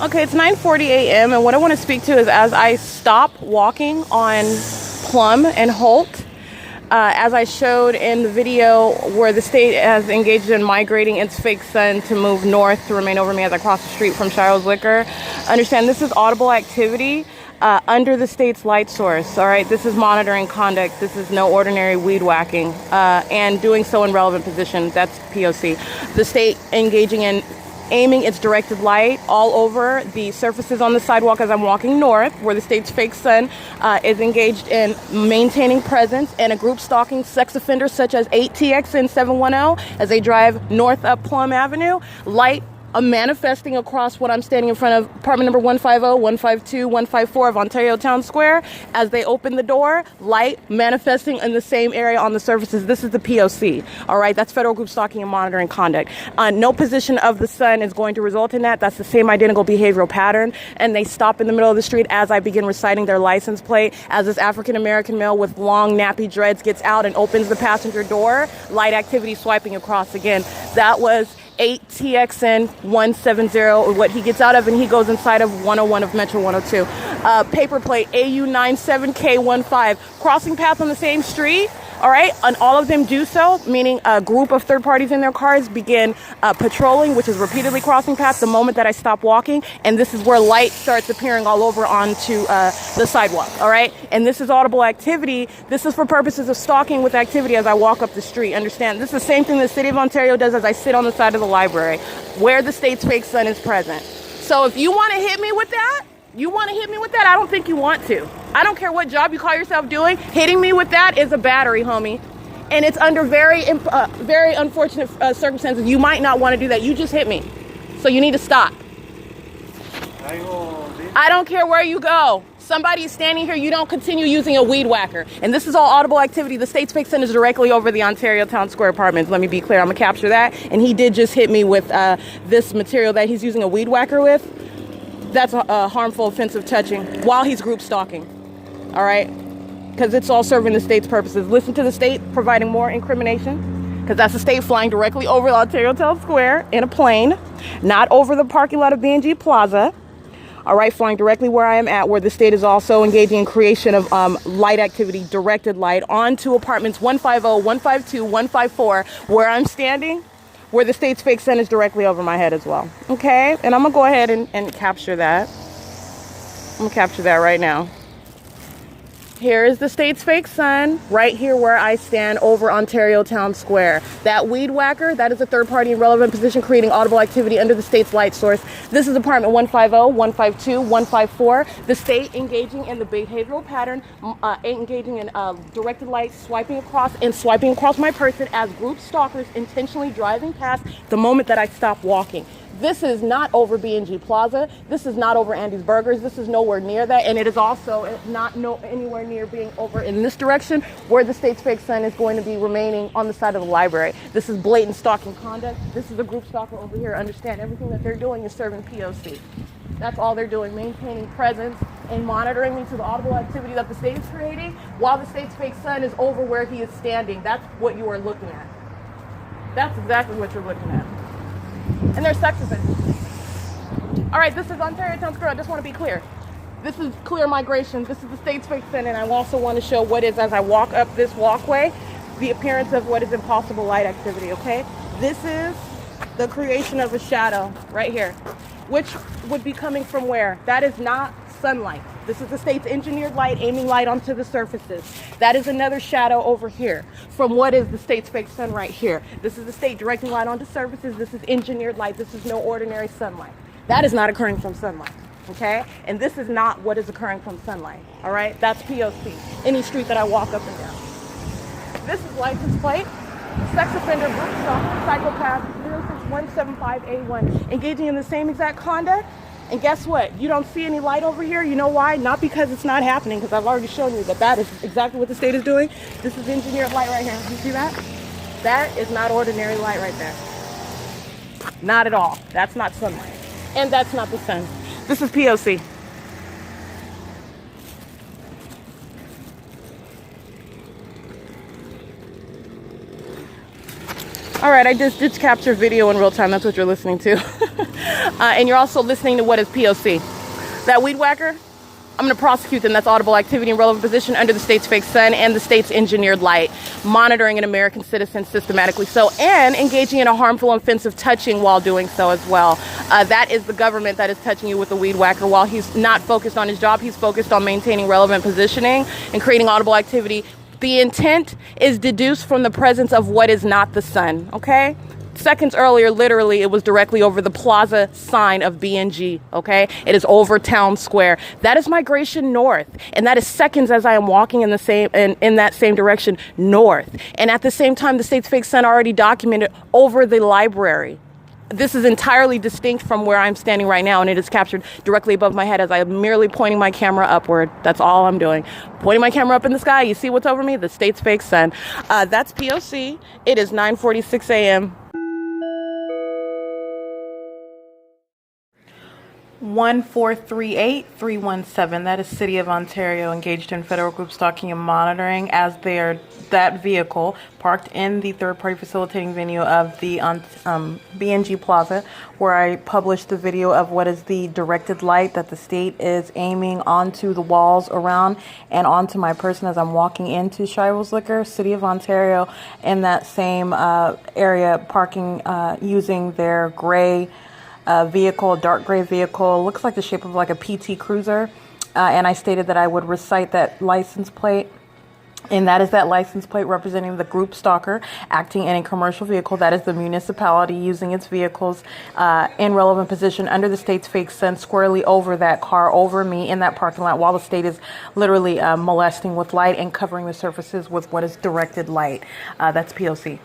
Okay, it's 9:40 a.m. and what I want to speak to is as I stop walking on Plum and Holt, as I showed in the video where the state has engaged in migrating its fake sun to move north to remain over me as I cross the street from Shiloh's Liquor. Understand this is audible activity under the state's light source, all right? This is monitoring conduct. This is no ordinary weed whacking and doing so in relevant position. That's P.O.C. The state engaging in aiming its directed light all over the surfaces on the sidewalk as I'm walking north, where the state's fake sun is engaged in maintaining presence and a group stalking sex offenders such as 8TXN 710 as they drive north up Plum Avenue. Light manifesting across what I'm standing in front of apartment number 150, 152, 154 of Ontario Town Square. As they open the door, light manifesting in the same area on the surfaces. This is the P.O.C. All right, that's federal group stalking and monitoring conduct. No position of the sun is going to result in that. That's the same identical behavioral pattern. And they stop in the middle of the street as I begin reciting their license plate. As this African-American male with long nappy dreads gets out and opens the passenger door, light activity swiping across again. That was 8TXN 170, or what he gets out of, and he goes inside of 101 of Metro 102. Paper plate AU97K15, crossing paths on the same street. All right, and all of them do so, meaning a group of third parties in their cars begin patrolling, which is repeatedly crossing paths the moment that I stop walking. And this is where light starts appearing all over onto the sidewalk. All right, and this is audible activity. This is for purposes of stalking with activity as I walk up the street. Understand, this is the same thing the city of Ontario does as I sit on the side of the library where the state's fake sun is present. So if you want to hit me with that, I don't think you want to. I don't care what job you call yourself doing. Hitting me with that is a battery, homie. And it's under very unfortunate circumstances. You might not want to do that. You just hit me. So you need to stop. I don't care where you go. Somebody is standing here. You don't continue using a weed whacker. And this is all audible activity. The state's fake sun is directly over the Ontario Town Square apartments. Let me be clear. I'm going to capture that. And he did just hit me with this material that he's using a weed whacker with. That's a harmful, offensive touching while he's group stalking, all right? Because it's all serving the state's purposes. Listen to the state providing more incrimination, because that's the state flying directly over Ontario Town Square in a plane, not over the parking lot of B&G Plaza, all right, flying directly where I am at, where the state is also engaging in creation of light activity, directed light, onto apartments 150, 152, 154, where I'm standing, where the state's fake sun is directly over my head as well. Okay, and I'm gonna go ahead and capture that. I'm gonna capture that right now. Here is the state's fake sun, right here where I stand over Ontario Town Square. That weed whacker, that is a third party in relevant position creating audible activity under the state's light source. This is apartment 150, 152, 154. The state engaging in the behavioral pattern, engaging in directed light, swiping across my person as group stalkers intentionally driving past the moment that I stop walking. This is not over B&G Plaza. This is not over Andy's Burgers. This is nowhere near that. And it is also not anywhere near being over in this direction where the state's fake sun is going to be remaining on the side of the library. This is blatant stalking conduct. This is a group stalker over here. Understand, everything that they're doing is serving P.O.C. That's all they're doing, maintaining presence and monitoring me to the audible activity that the state is creating while the state's fake sun is over where he is standing. That's what you are looking at. That's exactly what you're looking at. And they're sex offenders. All right, this is Ontario Town Square. I just want to be clear. This is clear migration. This is the state's fake sun, and I also want to show what is, as I walk up this walkway, the appearance of what is impossible light activity, okay? This is the creation of a shadow right here, which would be coming from where? That is not sunlight. This is the state's engineered light aiming light onto the surfaces. That is another shadow over here from what is the state's fake sun right here. This is the state directing light onto surfaces. This is engineered light. This is no ordinary sunlight. That is not occurring from sunlight, okay? And this is not what is occurring from sunlight, all right? That's P.O.C. Any street that I walk up and down. This is license plate. Sex offender group stalker, psychopath 06175A1, engaging in the same exact conduct. And guess what? You don't see any light over here. You know why? Not because it's not happening, because I've already shown you that that is exactly what the state is doing. This is engineered light right here. You see that? That is not ordinary light right there. Not at all. That's not sunlight. And that's not the sun. This is P.O.C. All right, I just did capture video in real time. That's what you're listening to. And you're also listening to what is P.O.C. That weed whacker, I'm going to prosecute them. That's audible activity in relevant position under the state's fake sun and the state's engineered light, monitoring an American citizen systematically so, and engaging in a harmful offensive touching while doing so as well. That is the government that is touching you with the weed whacker. While he's not focused on his job, he's focused on maintaining relevant positioning and creating audible activity. The intent is deduced from the presence of what is not the sun, okay? Seconds earlier, literally, it was directly over the plaza sign of BNG, okay? It is over Town Square. That is migration north, and that is seconds as I am walking in that same direction north. And at the same time, the state's fake sun already documented over the library. This is entirely distinct from where I'm standing right now, and it is captured directly above my head as I am merely pointing my camera upward. That's all I'm doing. Pointing my camera up in the sky. You see what's over me? The state's fake sun. That's P.O.C. It is 9:46 a.m. 1438317. That is City of Ontario engaged in federal group stalking and monitoring as that vehicle parked in the third-party facilitating venue of the BNG Plaza, where I published the video of what is the directed light that the state is aiming onto the walls around and onto my person as I'm walking into Shivers Liquor, City of Ontario, in that same area, parking using their gray vehicle, dark gray vehicle, looks like the shape of like a PT Cruiser, and I stated that I would recite that license plate, and that is that license plate representing the group stalker acting in a commercial vehicle. That is the municipality using its vehicles in relevant position under the state's fake sun, squarely over that car, over me in that parking lot, while the state is literally molesting with light and covering the surfaces with what is directed light. That's P.O.C.